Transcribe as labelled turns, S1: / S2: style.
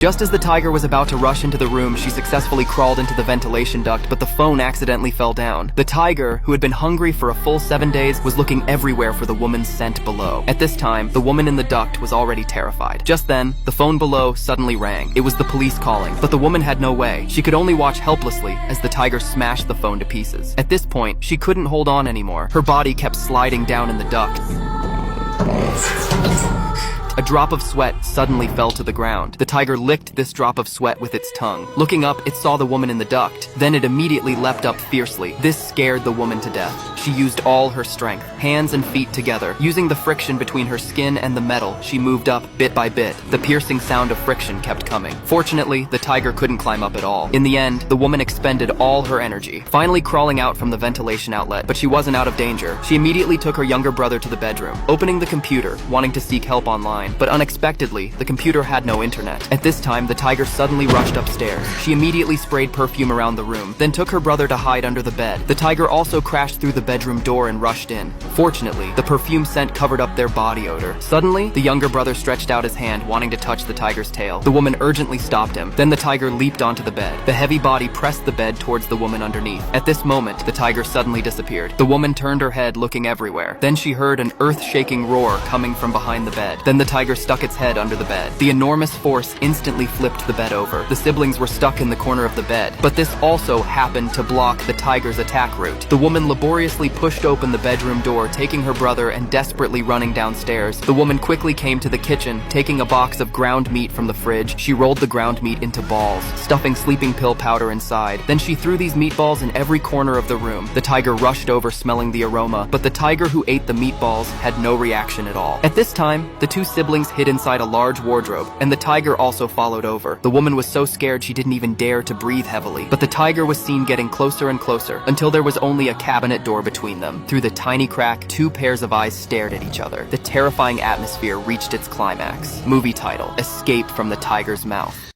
S1: Just as the tiger was about to rush into the room, she successfully crawled into the ventilation duct, but the phone accidentally fell down. The tiger, who had been hungry for a full 7 days, was looking everywhere for the woman's scent below. At this time, the woman in the duct was already terrified. Just then, the phone below suddenly rang. It was the police calling, but the woman had no way. She could only watch helplessly as the tiger smashed the phone to pieces. At this point, she couldn't hold on anymore. Her body kept sliding down in the duct. A drop of sweat suddenly fell to the ground. The tiger licked this drop of sweat with its tongue. Looking up, it saw the woman in the duct. Then it immediately leapt up fiercely. This scared the woman to death. She used all her strength, hands and feet together. Using the friction between her skin and the metal, she moved up bit by bit. The piercing sound of friction kept coming. Fortunately, the tiger couldn't climb up at all. In the end, the woman expended all her energy, finally crawling out from the ventilation outlet, but she wasn't out of danger. She immediately took her younger brother to the bedroom, opening the computer, wanting to seek help online. But unexpectedly, the computer had no internet. At this time, the tiger suddenly rushed upstairs. She immediately sprayed perfume around the room, then took her brother to hide under the bed. The tiger also crashed through the bedroom door and rushed in. Fortunately, the perfume scent covered up their body odor. Suddenly, the younger brother stretched out his hand, wanting to touch the tiger's tail. The woman urgently stopped him. Then the tiger leaped onto the bed. The heavy body pressed the bed towards the woman underneath. At this moment, the tiger suddenly disappeared. The woman turned her head, looking everywhere. Then she heard an earth-shaking roar coming from behind the bed. Then the tiger stuck its head under the bed. The enormous force instantly flipped the bed over. The siblings were stuck in the corner of the bed, but this also happened to block the tiger's attack route. The woman laboriously pushed open the bedroom door, taking her brother and desperately running downstairs. The woman quickly came to the kitchen, taking a box of ground meat from the fridge. She rolled the ground meat into balls, stuffing sleeping pill powder inside. Then she threw these meatballs in every corner of the room. The tiger rushed over, smelling the aroma, but the tiger who ate the meatballs had no reaction at all. At this time, the two siblings hid inside a large wardrobe, and the tiger also followed over. The woman was so scared she didn't even dare to breathe heavily, but the tiger was seen getting closer and closer until there was only a cabinet door between them. Through the tiny crack, two pairs of eyes stared at each other. The terrifying atmosphere reached its climax. Movie title: Escape from the Tiger's Mouth.